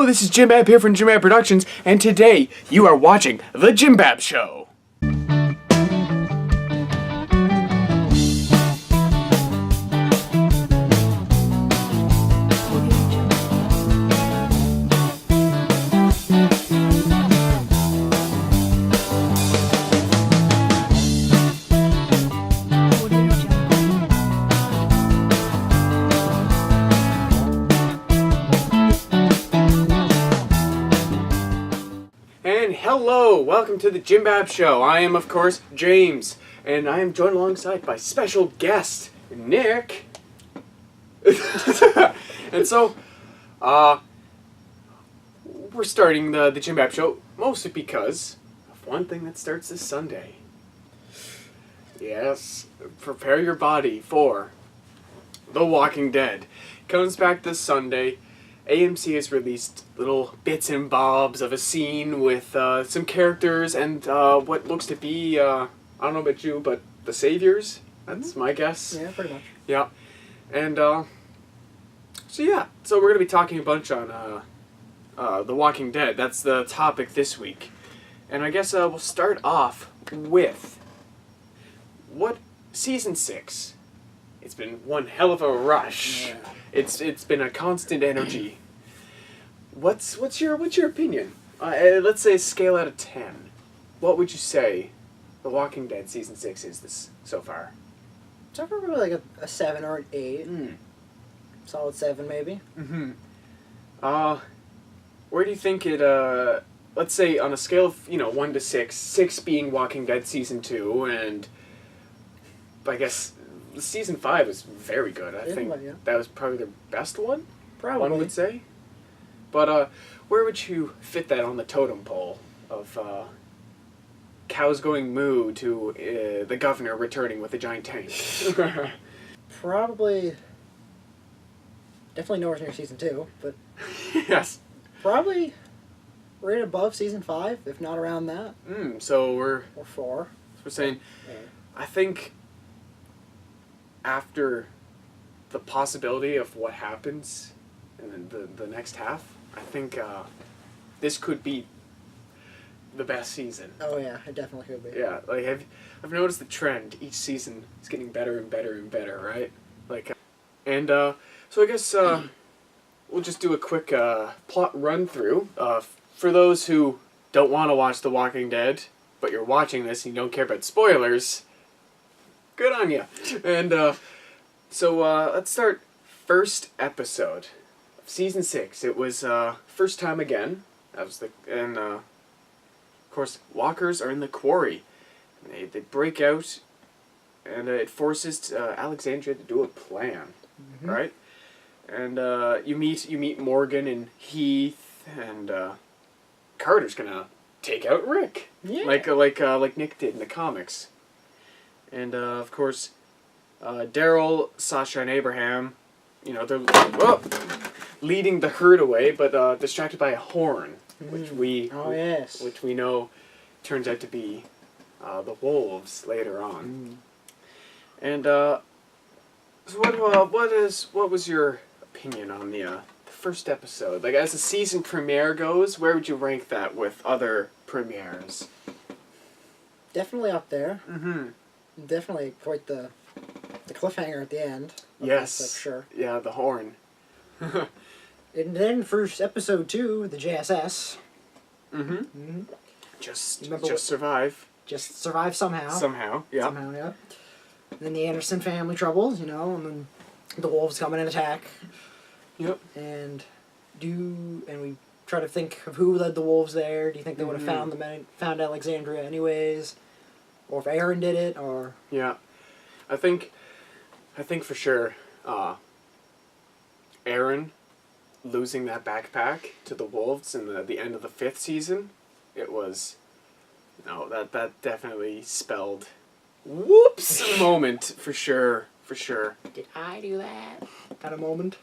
Hello, this is Jimbab here from Jimbab Productions, and today you are watching The Jimbab Show. And hello, welcome to the Jimbab Show. I am, of course, James, and I am joined alongside by special guest, Nick. And so, we're starting the Jimbab Show mostly because of one thing that starts this Sunday. Yes, prepare your body for The Walking Dead. Comes back this Sunday. AMC has released little bits and bobs of a scene with some characters and what looks to be, I don't know about you, but the Saviors? That's my guess. Yeah, pretty much. Yeah. And, so we're going to be talking a bunch on The Walking Dead. That's the topic this week. And I guess we'll start off with what Season 6. It's been one hell of a rush. Yeah. It's been a constant energy. What's your opinion? Let's say a scale out of 10. What would you say The Walking Dead Season 6 is this so far? So far, probably like a 7 or an 8. Solid 7, maybe. Where do you think it, let's say on a scale of, 1 to 6, 6 being Walking Dead Season 2, and I guess Season 5 was very good. I think that was probably their best one, Probably. one would say. But where would you fit that on the totem pole of cows going moo to the governor returning with a giant tank? Probably. Definitely nowhere near Season 2, but Yes. probably right above Season 5, if not around that. So we're Or 4. saying, Yeah. I think after the possibility of what happens in the next half, I think this could be the best season. Oh, yeah, it definitely could be. Yeah, like I've noticed the trend. Each season is getting better and better and better, right? Like, and so I guess we'll just do a quick plot run through. For those who don't want to watch The Walking Dead, but you're watching this and you don't care about spoilers, good on you. And so let's start first episode of Season 6. It was first time again. That was of course, walkers are in the quarry. And they break out, and it forces Alexandria to do a plan, right? And you meet Morgan and Heath, and Carter's gonna take out Rick, Yeah. like Nick did in the comics. And of course, Daryl, Sasha, and Abraham, they're leading the herd away, but distracted by a horn, which we know turns out to be the wolves later on. And so what was your opinion on the first episode? Like, as the season premiere goes, where would you rank that with other premieres? Definitely up there. Mm-hmm. Definitely quite the cliffhanger at the end. Yes. That's for sure. Yeah, the horn. And then for episode 2, the JSS. Just Remember survive. Just survive somehow. Somehow, yeah. Somehow, yeah. And then the Anderson family troubles, and then the wolves come in and attack. Yep. And we try to think of who led the wolves there. Do you think they would have found Alexandria anyways? Or if Aaron did it, or... Yeah. I think for sure, Aaron losing that backpack to the wolves in the end of the 5th season, that definitely spelled whoops moment for sure. Did I do that? Kind of moment.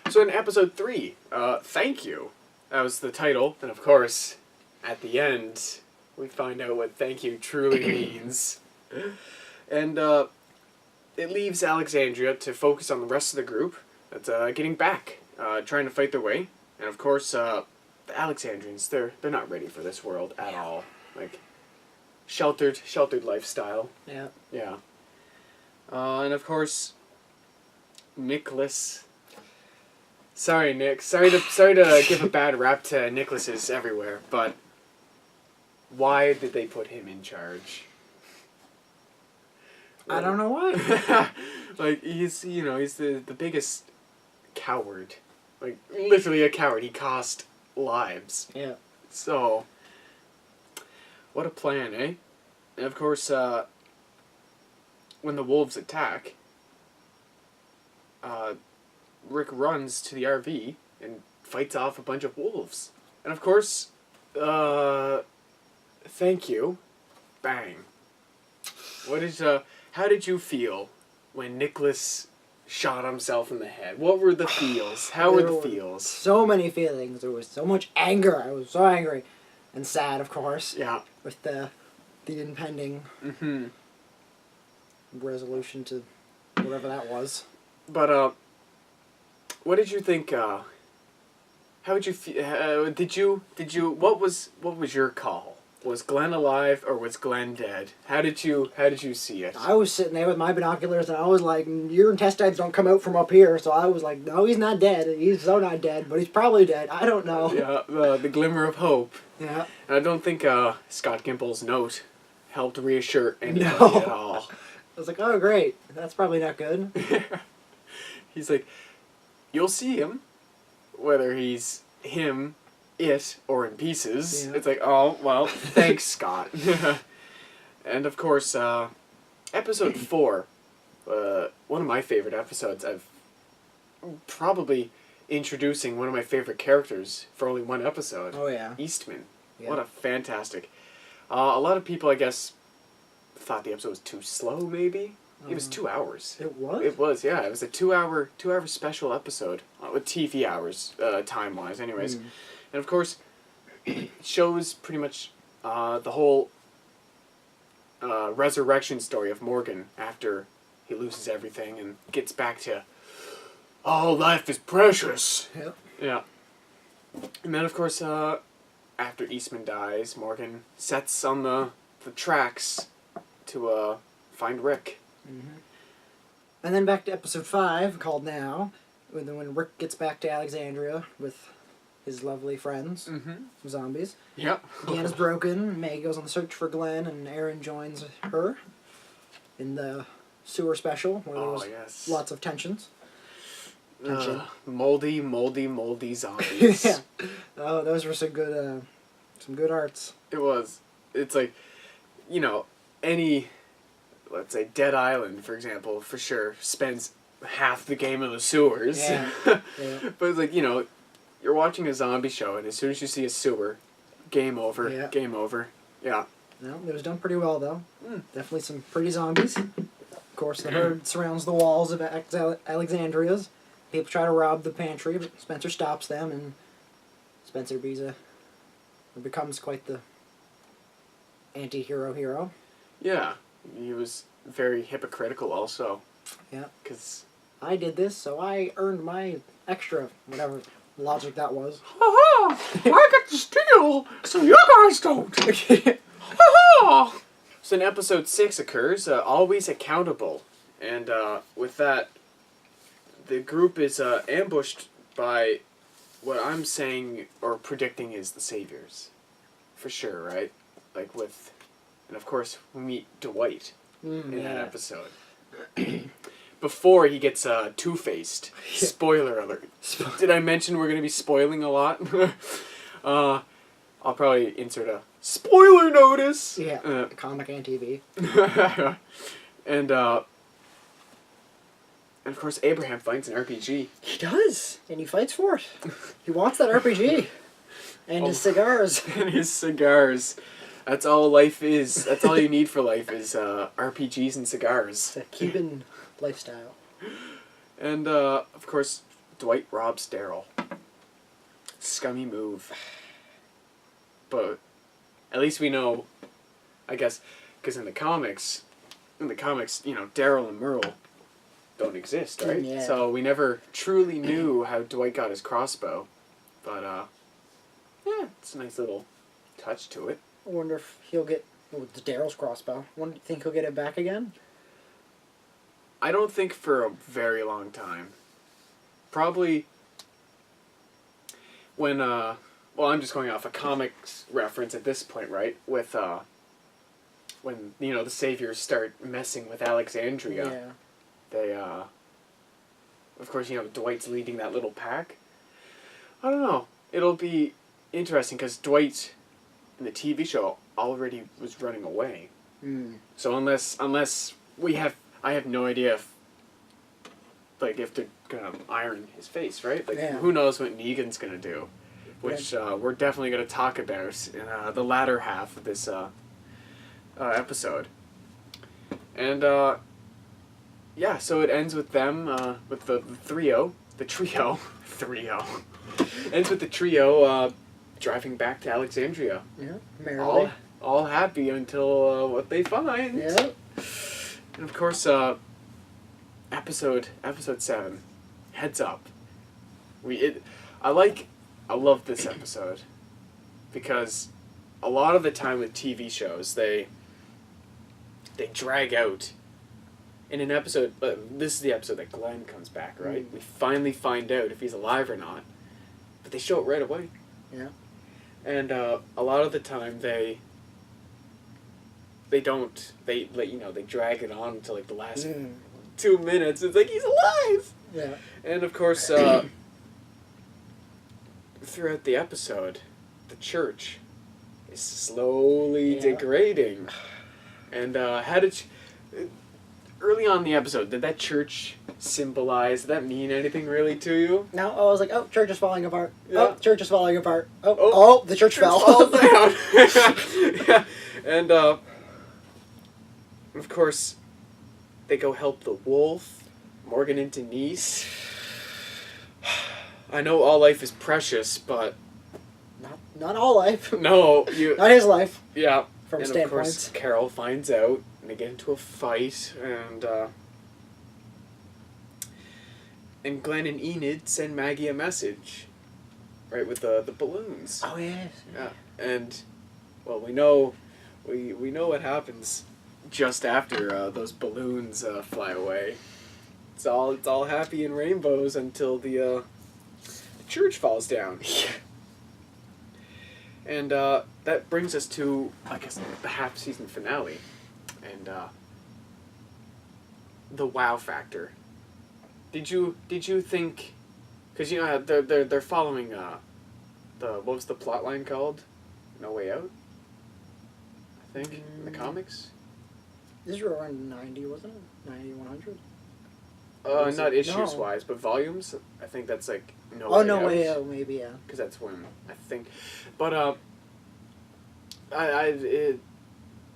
So in episode 3, Thank You, that was the title, and of course, at the end, we find out what thank you truly means. And it leaves Alexandria to focus on the rest of the group that's getting back, trying to fight their way. And of course, the Alexandrians, they're not ready for this world at all. Like, sheltered lifestyle. Yeah. Yeah. And of course, Nicholas. Sorry, Nick. Sorry to give a bad rap to Nicholases everywhere, but why did they put him in charge? I don't know why. Like, he's the biggest coward. Like, literally a coward. He cost lives. Yeah. So, what a plan, eh? And of course, when the wolves attack, Rick runs to the RV and fights off a bunch of wolves. And of course, thank you. Bang. How did you feel when Nicholas shot himself in the head? What were the feels? How were the feels? So many feelings. There was so much anger. I was so angry. And sad, of course. Yeah. With the impending resolution to whatever that was. But, what did you think, how would you feel, did you, what was your call? Was Glenn alive or was Glenn dead? How did you see it? I was sitting there with my binoculars and I was like, your intestines don't come out from up here. So I was like, no, he's not dead. He's so not dead, but he's probably dead. I don't know. Yeah, the glimmer of hope. Yeah. And I don't think, Scott Gimple's note helped reassure anybody at all. I was like, oh, great. That's probably not good. He's like, you'll see him, whether he's him, it, or in pieces. Yeah. It's like, oh, well, thanks, Scott. And of course, episode 4, one of my favorite episodes. I've probably introducing one of my favorite characters for only one episode. Oh, yeah. Eastman. Yeah. What a fantastic. A lot of people, I guess, thought the episode was too slow, maybe. It was 2 hours. It was? It was, yeah. It was a 2 hour special episode with TV hours, time wise, anyways. And of course, it shows pretty much the whole resurrection story of Morgan after he loses everything and gets back to, oh, life is precious. Yep. Yeah. And then of course, after Eastman dies, Morgan sets on the tracks to find Rick. And then back to episode 5, called Now, when Rick gets back to Alexandria with his lovely friends, zombies. Yep. Deanna's broken, May goes on the search for Glenn, and Aaron joins her in the sewer special, where there was lots of tensions. Moldy zombies. Yeah. Oh, those were some good arts. It was. It's like, any, let's say, Dead Island, for example, for sure, spends half the game in the sewers. Yeah. But it's like, you're watching a zombie show, and as soon as you see a sewer, game over, game over. Yeah. No, it was done pretty well, though. Definitely some pretty zombies. Of course, the herd surrounds the walls of Alexandria's. People try to rob the pantry, but Spencer stops them, and Spencer becomes quite the anti-hero hero. Yeah. He was very hypocritical also. Yeah. Because I did this, so I earned my extra, whatever logic that was. Ha ha! I get to steal, so you guys don't! Ha ha! So in episode 6 occurs, Always Accountable. And with that, the group is ambushed by what I'm saying or predicting is the Saviors. For sure, right? Like with... And of course, we meet Dwight in that episode. Before he gets two-faced. Spoiler alert. Did I mention we're going to be spoiling a lot? I'll probably insert a spoiler notice. Yeah, comic and TV. And of course, Abraham finds an RPG. He does, and he fights for it. He wants that RPG. And his cigars. And his cigars. That's all life is. That's all you need for life is RPGs and cigars. It's a Cuban lifestyle. And, of course, Dwight robs Daryl. Scummy move. But at least we know, I guess, because in the comics, Daryl and Merle don't exist, right? Yeah. So we never truly knew how Dwight got his crossbow. But yeah, it's a nice little touch to it. I wonder if he'll get the Daryl's crossbow. Do you think he'll get it back again? I don't think for a very long time. Probably when well, I'm just going off a comics reference at this point, right? With when the saviors start messing with Alexandria. Yeah. They of course, Dwight's leading that little pack. I don't know. It'll be interesting because Dwight in the TV show already was running away. Mm. So unless I have no idea if they're gonna iron his face, right? Who knows what Negan's gonna do, which we're definitely gonna talk about in the latter half of this episode. And yeah, so it ends with them with the trio, ends with the trio driving back to Alexandria. Yeah, merrily. All happy until what they find. Yeah. And of course, episode 7, Heads Up. I love this episode because a lot of the time with TV shows they drag out. In an episode, this is the episode that Glenn comes back, right? We finally find out if he's alive or not, but they show it right away. Yeah. And a lot of the time they don't. They drag it on until the last 2 minutes. It's he's alive. Yeah. And of course, throughout the episode, the church is slowly degrading. And early on in the episode, did that church symbolize? Did that mean anything really to you? No, I was like, oh, church is falling apart. Yeah. Oh, church is falling apart. Oh, the church fell. Falls down. Yeah. And of course, they go help the wolf, Morgan and Denise. I know all life is precious, but not all life. no, Not his life. Yeah. From and standpoints. Of course, Carol finds out, and they get into a fight, and Glenn and Enid send Maggie a message, right, with the balloons. Oh yes. Yeah, and well, we know what happens just after those balloons fly away. It's all happy and rainbows until the church falls down. And that brings us to, I guess, the half-season finale, and the wow factor. Did you think? Because they're following what was the plot line called? No Way Out. I think in the comics. This was around 90, wasn't it? 90, 100? Not issues wise, but volumes. I think that's No Way Out. Oh, No Way Out, maybe, yeah. Because that's when I think, but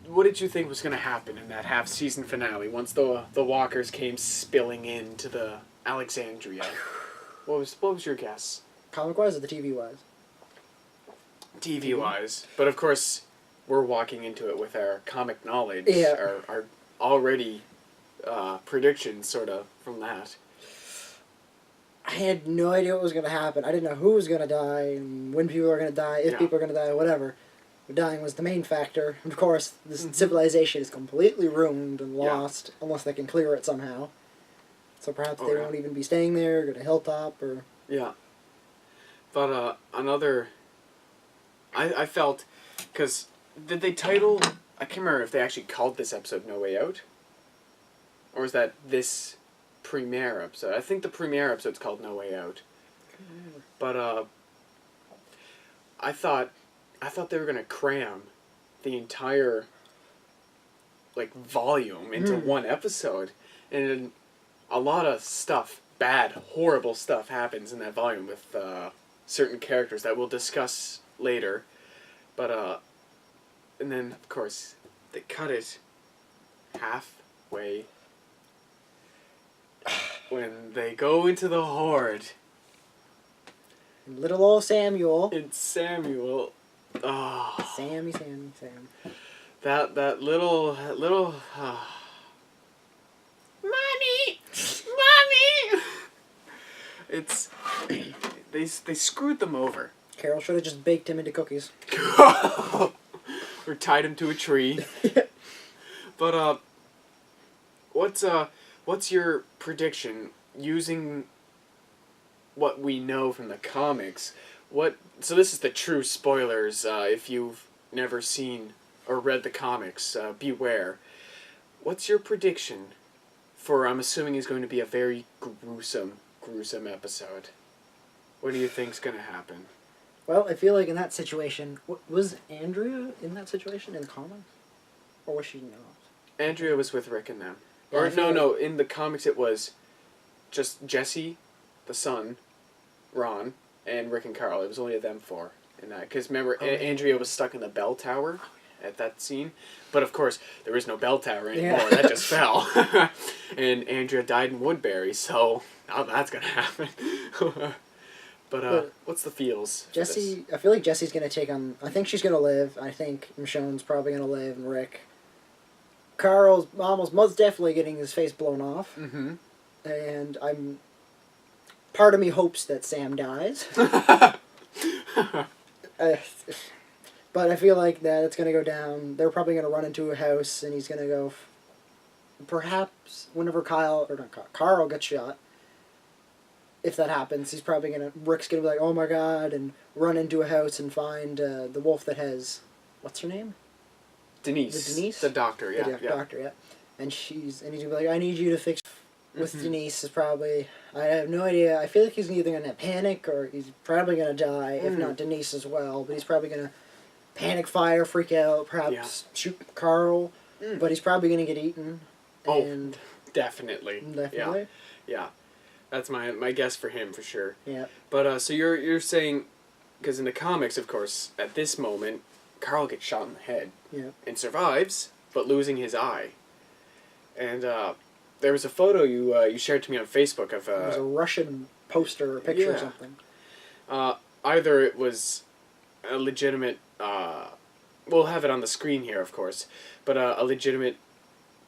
what did you think was going to happen in that half-season finale once the walkers came spilling into the Alexandria? What was your guess? Comic-wise or the TV-wise? TV-wise, but of course we're walking into it with our comic knowledge, our already predictions sort of from that. I had no idea what was going to happen. I didn't know who was going to die, and when people were going to die, if people were going to die, whatever. But dying was the main factor. Of course, this civilization is completely ruined and lost, unless they can clear it somehow. So perhaps they won't even be staying there, go to Hilltop, or... Yeah. But another... I felt... Because did they title... I can't remember if they actually called this episode No Way Out. Or was that this premiere episode? I think the premiere episode's called No Way Out. But I thought they were gonna cram the entire volume into one episode, and a lot of stuff, bad, horrible stuff happens in that volume with certain characters that we'll discuss later. But and then of course they cut it halfway when they go into the horde. Little old Samuel. It's Samuel. Oh. Sam. That little. Mommy! they screwed them over. Carol should have just baked him into cookies. Or tied him to a tree. But what's your prediction using what we know from the comics? So this is the true spoilers. If you've never seen or read the comics, beware. What's your prediction for? I'm assuming is going to be a very gruesome episode. What do you think's going to happen? Well, I feel like in that situation, was Andrea in that situation in the comics? Or was she not? Andrea was with Rick and them. Yeah, Or no, in the comics it was just Jesse, the son, Ron, and Rick and Carl. It was only them four in that. Because remember, Andrea was stuck in the bell tower at that scene. But of course, there is no bell tower anymore. Yeah. That just fell. And Andrea died in Woodbury, so now that's going to happen. But what's the feels? Jesse, I feel like Jesse's going to take on... I think she's going to live. I think Michonne's probably going to live, and Rick. Carl's almost most definitely getting his face blown off. Mm-hmm. And I'm... Part of me hopes that Sam dies. But I feel like that it's going to go down. They're probably going to run into a house, and he's going to go... Perhaps whenever Carl gets shot, if that happens, he's probably going to... Rick's going to be like, oh my god, and run into a house and find the wolf that has... What's her name? Denise. Denise? The doctor, yeah. The doctor, yeah. And he's going to be like, I need you to fix... With Denise is probably... I have no idea. I feel like he's either going to panic or he's probably going to die, if not Denise as well. But he's probably going to panic fire, freak out, perhaps shoot Carl. But he's probably going to get eaten. And definitely. Definitely. Yeah. That's my guess for him, for sure. Yeah. But, so you're saying... Because in the comics, of course, at this moment, Carl gets shot in the head. Yeah. And survives, but losing his eye. And, there was a photo you shared to me on Facebook of... It was a Russian poster or picture or something. Either it was a legitimate... we'll have it on the screen here, of course. But a legitimate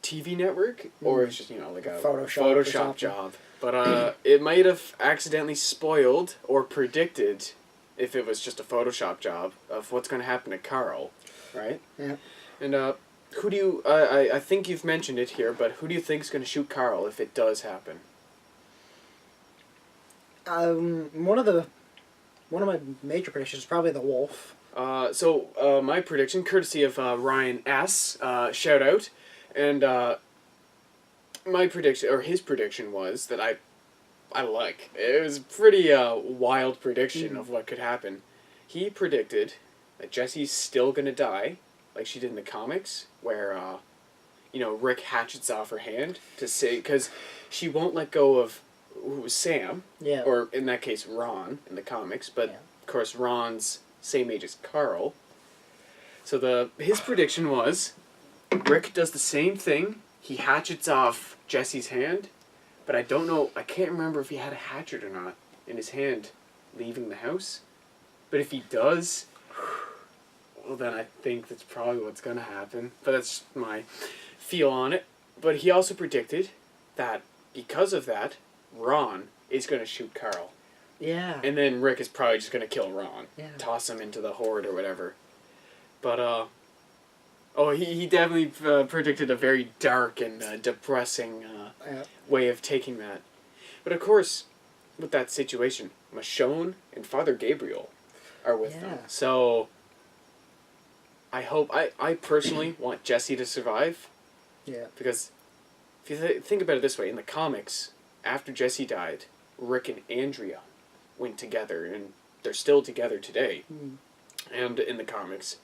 TV network, or it was just, like a Photoshop job. But it might have accidentally spoiled or predicted, if it was just a Photoshop job, of what's going to happen to Carl, right? Yeah. And who do you... I think you've mentioned it here, but who do you think is going to shoot Carl if it does happen? One of my major predictions is probably the wolf. So my prediction, courtesy of Ryan S. Shout out, and my prediction, or his prediction, was that I like. It was a pretty wild prediction of what could happen. He predicted that Jesse's still gonna die, like she did in the comics, where Rick hatchets off her hand to say, because she won't let go of who was Sam, or in that case Ron in the comics, but of course Ron's same age as Carl. So his prediction was Rick does the same thing. He hatchets off Jesse's hand, but I can't remember if he had a hatchet or not in his hand leaving the house. But if he does, well then I think that's probably what's going to happen. But that's my feel on it. But he also predicted that because of that, Ron is going to shoot Carl. Yeah. And then Rick is probably just going to kill Ron. Yeah. Toss him into the horde or whatever. But, he definitely predicted a very dark and depressing way of taking that. But of course, with that situation, Michonne and Father Gabriel are with them. So, I hope... I personally want Jesse to survive. Yeah. Because, if you think about it this way, in the comics, after Jesse died, Rick and Andrea went together, and they're still together today, and in the comics.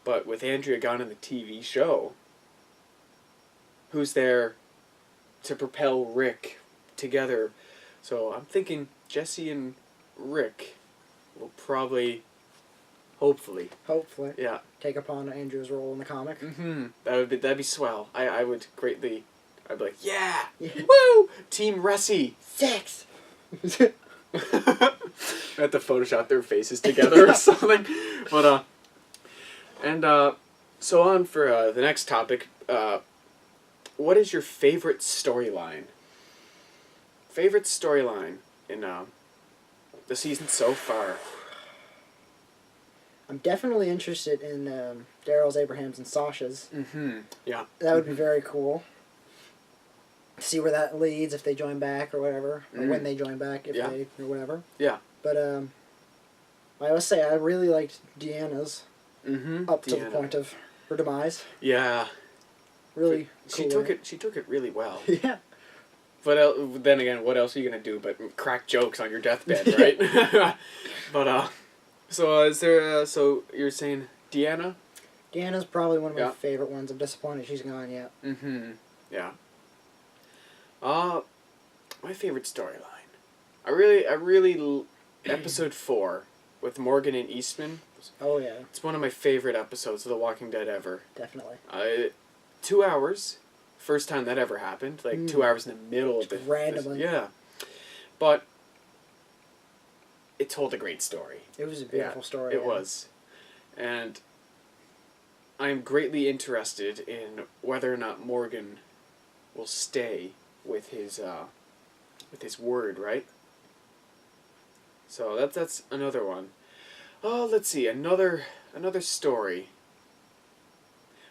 But with Andrea gone in the TV show, who's there to propel Rick together? So I'm thinking Jesse and Rick will probably, hopefully, yeah, take upon Andrew's role in the comic. That'd be swell. I would greatly. I'd be like, yeah. Woo, Team Ressie, 6. I have to Photoshop their faces together or something. But, so on for the next topic. What is your favorite storyline? Favorite storyline in the season so far? I'm definitely interested in Daryl's, Abraham's, and Sasha's. Mm-hmm. Yeah. That would be very cool. See where that leads, if they join back or whatever, or when they join back, if they or whatever. Yeah. But I always say I really liked Deanna's up to the point of her demise. Yeah. Really. She cool took way. it. She took it really well. Yeah. But then again, what else are you gonna do but crack jokes on your deathbed, right? But so is there? So you're saying Deanna? Deanna's probably one of my favorite ones. I'm disappointed she's gone yet. Mm-hmm. Yeah. My favorite storyline. Episode 4 with Morgan and Eastman. Oh yeah. It's one of my favorite episodes of The Walking Dead ever. Definitely. 2 hours. First time that ever happened. Like 2 hours in the middle of the randomly. Yeah. But it told a great story. It was a beautiful story. It was. And I'm greatly interested in whether or not Morgan will stay with his word, right? So that's another one. Oh, let's see, another story.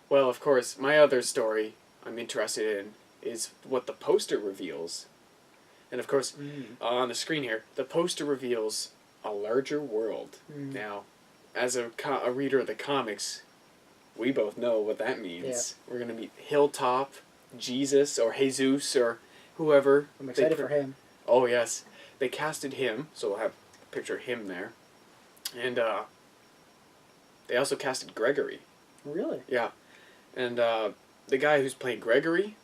Well, of course, my other story I'm interested in is what the poster reveals. And of course, on the screen here, the poster reveals a larger world. Now, as a reader of the comics, we both know what that means. We're going to meet Hilltop, Jesus, or Jesus, or whoever. I'm excited for him. Oh, yes. They casted him, so we'll have a picture of him there. And they also casted Gregory. Really? Yeah. And the guy who's playing Gregory,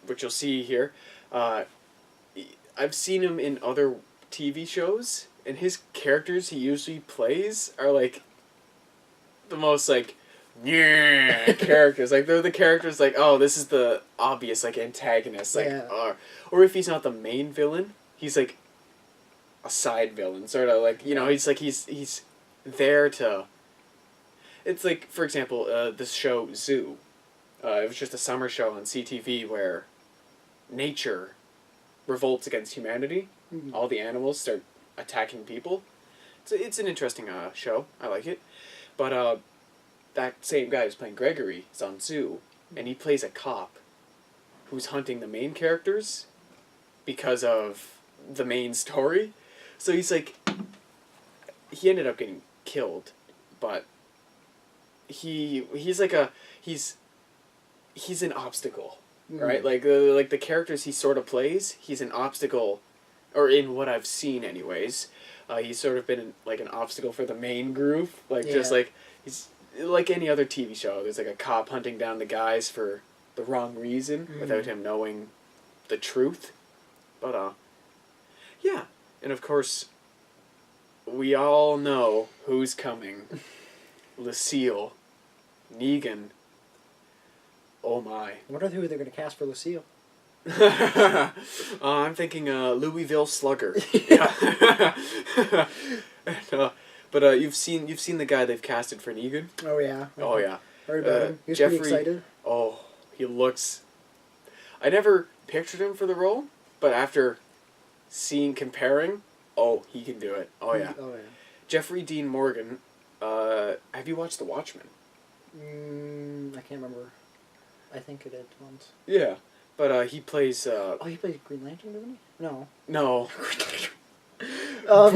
which you'll see here, I've seen him in other TV shows, and his characters he usually plays are like the most like characters. Like they're the characters like, oh, this is the obvious like antagonist, like or if he's not the main villain, he's like a side villain, sort of like, you know, he's there to. It's like, for example, this show Zoo. It was just a summer show on CTV where nature revolts against humanity. All the animals start attacking people. It's an interesting show. I like it. But that same guy who's playing Gregory is on Zoo, and he plays a cop who's hunting the main characters because of the main story. So he's like, he ended up getting killed, but he's like he's an obstacle, right? Like the characters he sort of plays, he's an obstacle, or in what I've seen anyways, he's sort of been like an obstacle for the main group, like just like he's like any other TV show. There's like a cop hunting down the guys for the wrong reason without him knowing the truth, but yeah, and of course we all know who's coming. Lucille, Negan. Oh my! I wonder who they're going to cast for Lucille. I'm thinking Louisville Slugger. Yeah. But you've seen the guy they've casted for Negan. Oh yeah. Oh yeah. Heard about him. He was Jeffrey, pretty excited. Oh, he looks. I never pictured him for the role, but after comparing, oh, he can do it. Oh yeah. Oh yeah. Jeffrey Dean Morgan. Have you watched The Watchmen? I can't remember. I think I did once. Yeah, but he plays. Oh, he plays Green Lantern, doesn't he? No. No. I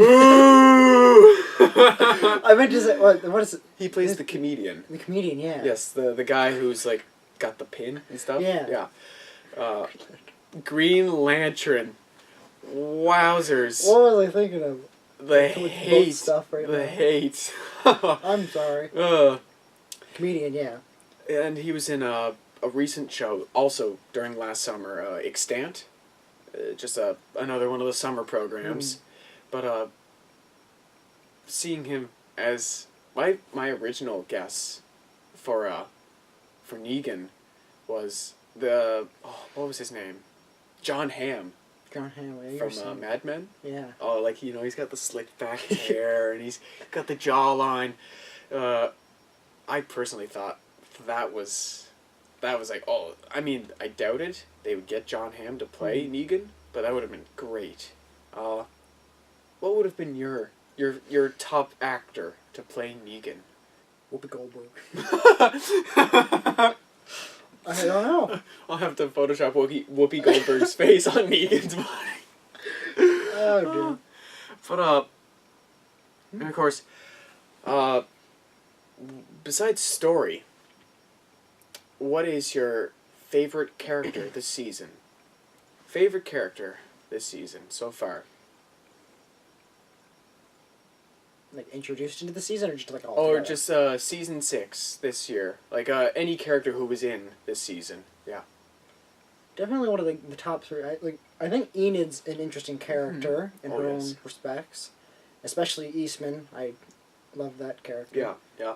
meant to say what is it? He plays the comedian. The comedian, yeah. Yes, the guy who's like got the pin and stuff. Yeah. Yeah. Green Lantern. Wowzers. What was I thinking of? The hate. Stuff right the now. hate. I'm sorry. Comedian, yeah. And he was in a recent show also during last summer, Extant. Just another one of the summer programs. But seeing him as my original guess for Negan was what was his name? John Hamm. John Hamm, from Mad Men. Yeah. Oh, like, you know, he's got the slick back hair and he's got the jawline. I personally thought that was like, oh, I mean, I doubted they would get John Hamm to play Negan, but that would have been great. what would have been your top actor to play Negan? Whoopi Goldberg. I don't know. I'll have to Photoshop Whoopi Goldberg's face on Negan's body. Oh, dear. But, and of course, besides story, what is your favorite character this season? Favorite character this season so far? Like, introduced into the season, or just like all Or together? just season 6 this year. Like any character who was in this season. Yeah. Definitely one of the top three. I think Enid's an interesting character in her own respects. Especially Eastman. I love that character. Yeah, yeah.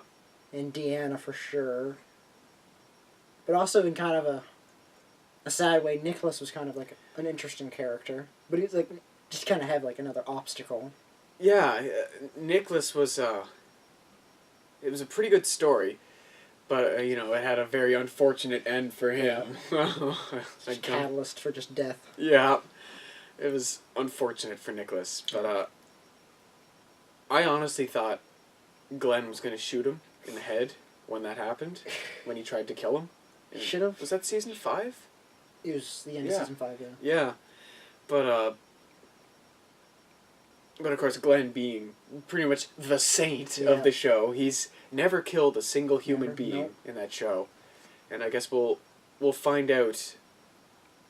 And Deanna for sure. But also in kind of a sad way, Nicholas was kind of like an interesting character. But he's like, just kind of had like another obstacle. Yeah, Nicholas was, it was a pretty good story, but, you know, it had a very unfortunate end for him. Just catalyst for just death. Yeah, it was unfortunate for Nicholas, but, I honestly thought Glenn was going to shoot him in the head when that happened, when he tried to kill him. Should have. Was that season 5? It was the end of season 5, yeah. Yeah, but of course, Glenn being pretty much the saint of the show, he's never killed a single human being in that show, and I guess we'll find out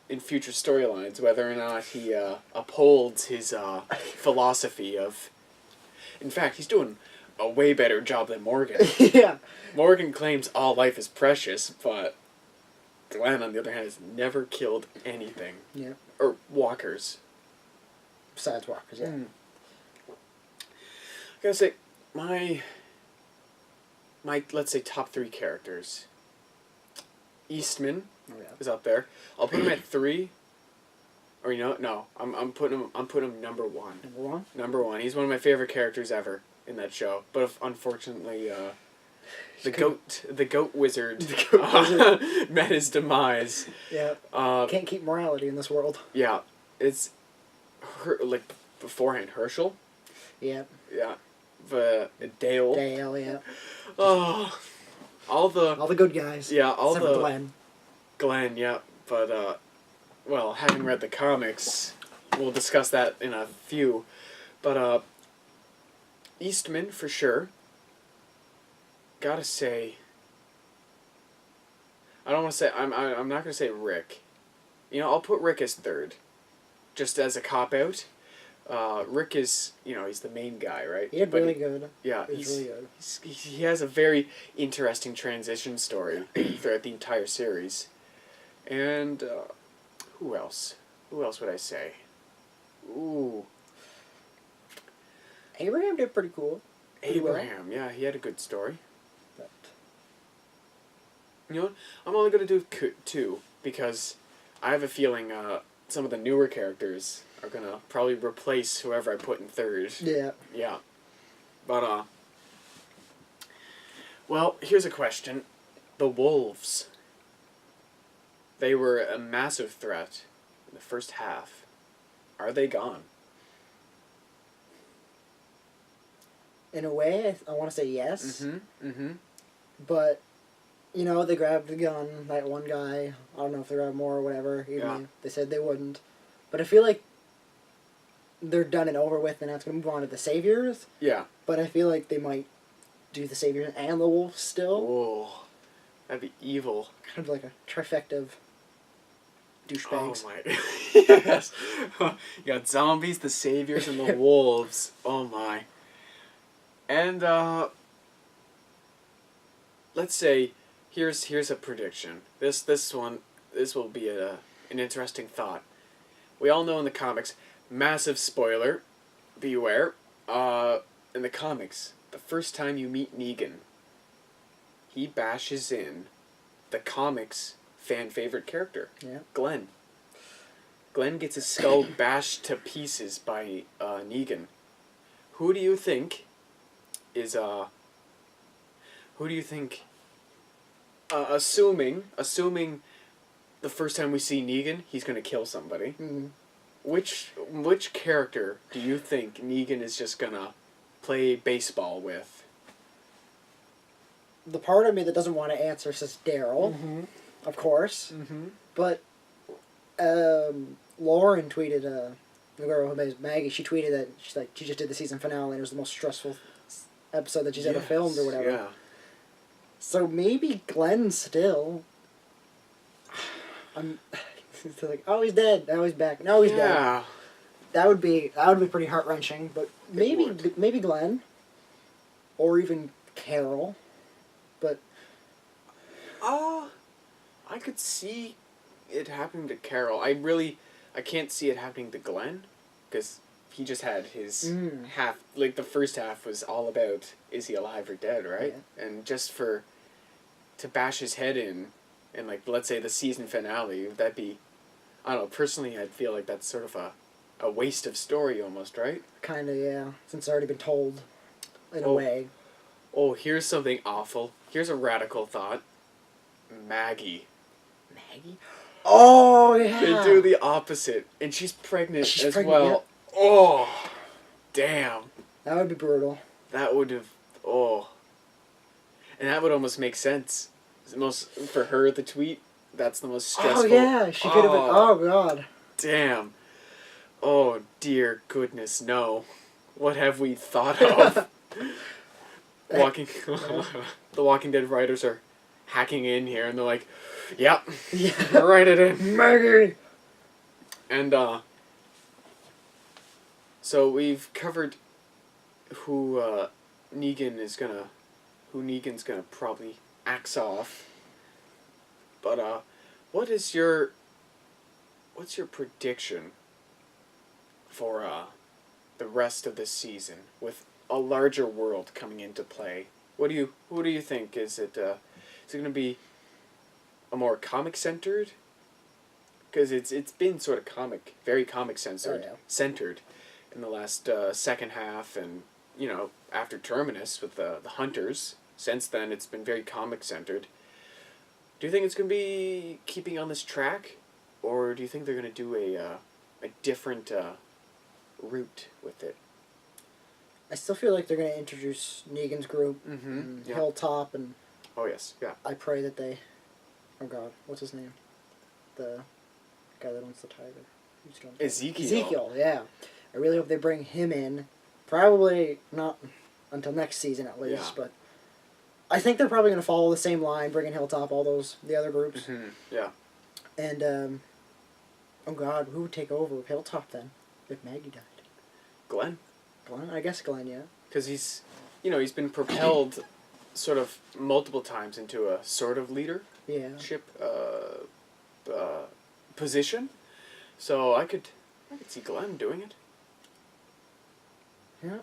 in future storylines whether or not he upholds his philosophy of. In fact, he's doing a way better job than Morgan. Yeah. Morgan claims all life is precious, but Glenn, on the other hand, has never killed anything. Yeah. Or walkers. Besides walkers, yeah. I gotta say, my let's say top 3 characters. Eastman is up there. I'll put him at 3. Or no, I'm putting him number 1. Number 1? Number 1. He's one of my favorite characters ever in that show. But unfortunately, the goat wizard met his demise. Yeah. Can't keep morality in this world. Yeah, it's beforehand Herschel. Yeah. Yeah. Dale. Dale, yeah. Oh, all the good guys. Yeah, all except the for Glenn. Glenn, yeah, but well, having read the comics, we'll discuss that in a few. But Eastman for sure. Gotta say, I don't want to say I'm not gonna say Rick. I'll put Rick as 3rd, just as a cop out. Rick is, he's the main guy, right? He did really good. Yeah, he's really good. He has a very interesting transition story throughout the entire series. And, who else? Who else would I say? Ooh. Abraham did pretty cool. Abraham, yeah, he had a good story. But You know what? I'm only going to do 2, because I have a feeling some of the newer characters are going to probably replace whoever I put in 3rd. yeah. Yeah. But, well, here's a question. The Wolves. They were a massive threat in the first half. Are they gone? In a way, I want to say yes. Mm-hmm. Mm-hmm. But, they grabbed the gun, that one guy. I don't know if they grabbed more or whatever. They said they wouldn't. But I feel like they're done and over with, and now it's going to move on to the Saviors. Yeah. But I feel like they might do the Saviors and the Wolves still. Oh, that'd be evil. Kind of like a trifecta of douchebags. Oh my. Yes. You got zombies, the Saviors, and the Wolves. Oh my. And, let's say, here's a prediction. This will be an interesting thought. We all know in the comics, massive spoiler, beware, in the comics, the first time you meet Negan, he bashes in the comics' fan-favorite character, Glenn. Glenn gets his skull bashed to pieces by Negan. Who do you think is, assuming the first time we see Negan, he's going to kill somebody. Mm-hmm. which character do you think Negan is just gonna play baseball with? The part of me that doesn't want to answer says Daryl, of course. Mm-hmm. But Lauren tweeted, the girl who plays Maggie, she tweeted that she just did the season finale and it was the most stressful episode that she's ever filmed or whatever. Yeah. So maybe Glenn still. I'm like, oh, he's dead. Now he's back. No, he's dead. Yeah. That would be pretty heart wrenching. But maybe Glenn, or even Carol. But I could see it happening to Carol. I can't see it happening to Glenn, because he just had his half. Like the first half was all about is he alive or dead, right? Yeah. And just to bash his head in, and like let's say the season finale, that'd be, I don't know. Personally, I'd feel like that's sort of a waste of story almost, right? Kind of, yeah. Since it's already been told, in a way. Oh, here's something awful. Here's a radical thought. Maggie. Maggie? Oh, yeah. They do the opposite. And she's pregnant well. Yeah. Oh, damn. That would be brutal. That would have... Oh. And that would almost make sense. For her, the tweet, that's the most stressful. Oh, yeah. She could have been... Oh, God. Damn. Oh, dear goodness, no. What have we thought of? The Walking Dead writers are hacking in here, and they're like, "Yep, yeah, write it in, Maggie." And so we've covered who Negan's gonna probably axe off. But what's your prediction for the rest of this season with a larger world coming into play? What do you think? Is it going to be a more comic centered? Because it's been sort of very comic centered in the last second half, and after Terminus with the Hunters. Since then, it's been very comic centered. Do you think it's going to be keeping on this track, or do you think they're going to do a different route with it? I still feel like they're going to introduce Negan's group, Hilltop, and... Oh, yes, yeah. I pray that they... Oh, God, what's his name? The guy that owns the tiger. Ezekiel, yeah. I really hope they bring him in. Probably not until next season, at least, but... I think they're probably going to follow the same line, bringing Hilltop, the other groups. Mm-hmm. Yeah. And, oh, God, who would take over Hilltop, then, if Maggie died? Glenn? I guess Glenn, yeah. Because he's been propelled sort of multiple times into a sort of leadership position. So I could see Glenn doing it. Yeah,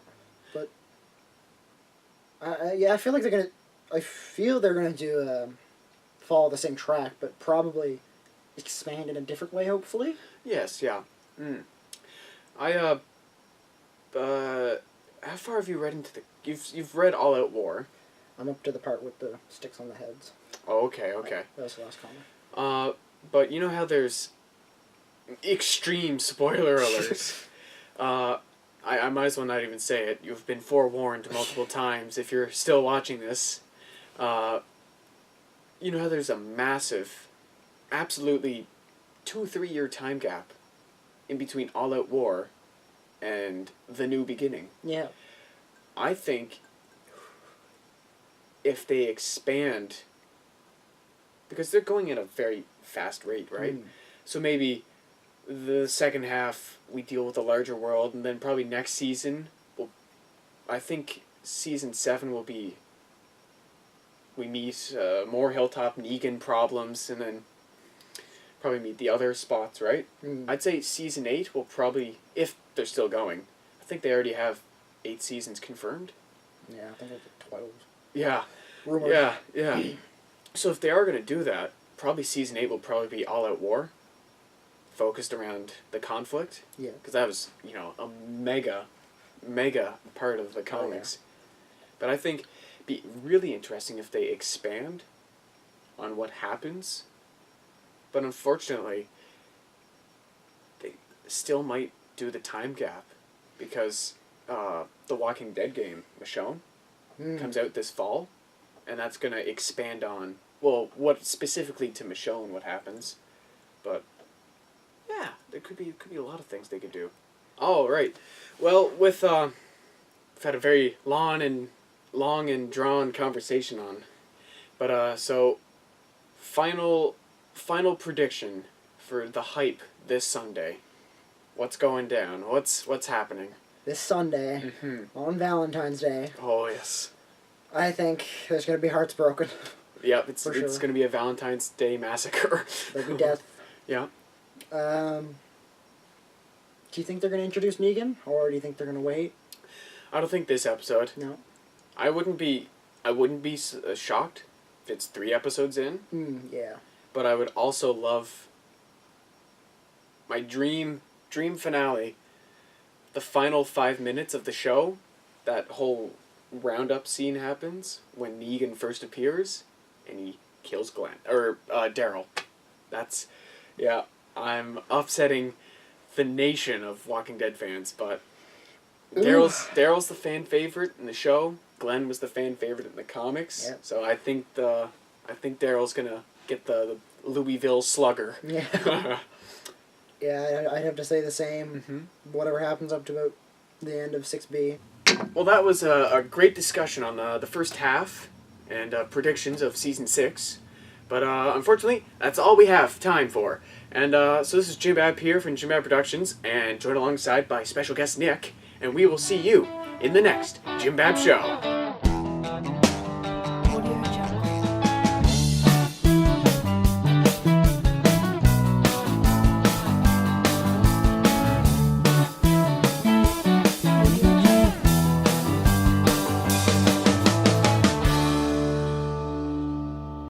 but I feel like they're gonna do follow the same track, but probably expand in a different way. Hopefully. Yes. Yeah. How far have you read into the... You've read All Out War. I'm up to the part with the sticks on the heads. Oh, okay. That was the last comment. But you know how there's extreme spoiler alerts. I might as well not even say it. You've been forewarned multiple times if you're still watching this. You know how there's a massive, absolutely 2-3 year time gap in between All Out War and The New Beginning. Yeah. I think if they expand, because they're going at a very fast rate, right? So maybe the second half we deal with a larger world, and then probably next season, I think season 7 will be, we meet more Hilltop Negan problems, and then probably meet the other spots, right? I'd say season 8 will probably, if they're still going, I think they already have 8 seasons confirmed. Yeah, I think it's 12. Yeah. Rumored. Yeah. So if they are going to do that, probably season 8 will probably be All Out War, focused around the conflict. Yeah. Because that was, a mega part of the comics. Oh, yeah. But I think it'd be really interesting if they expand on what happens. But unfortunately, still might do the time gap because the Walking Dead game, Michonne, comes out this fall, and that's going to expand on, well, what specifically to Michonne, what happens. But, yeah, there could be a lot of things they could do. All right. Well, we've had a very long and drawn conversation on. But, so, final prediction for the hype this Sunday. What's going down? What's happening? This Sunday, on Valentine's Day, Oh, yes. I think there's going to be hearts broken. Yep, it's For sure. going to be a Valentine's Day massacre. There'll be death. Yeah. Do you think they're going to introduce Negan, or do you think they're going to wait? I don't think this episode. No. I wouldn't be shocked if it's 3 episodes in. Yeah. But I would also love my dream finale. The final 5 minutes of the show, that whole roundup scene happens when Negan first appears, and he kills Glenn or Daryl. That's, yeah. I'm upsetting the nation of Walking Dead fans, but Daryl's the fan favorite in the show. Glenn was the fan favorite in the comics. Yep. So I think Daryl's gonna get the Louisville Slugger. Yeah. Yeah, I'd have to say the same. Whatever happens up to about the end of 6B. Well, that was a great discussion on the first half and predictions of Season 6. But unfortunately, that's all we have time for. And so this is Jimbab here from Jimbab Productions, and joined alongside by special guest Nick. And we will see you in the next Jimbab Show.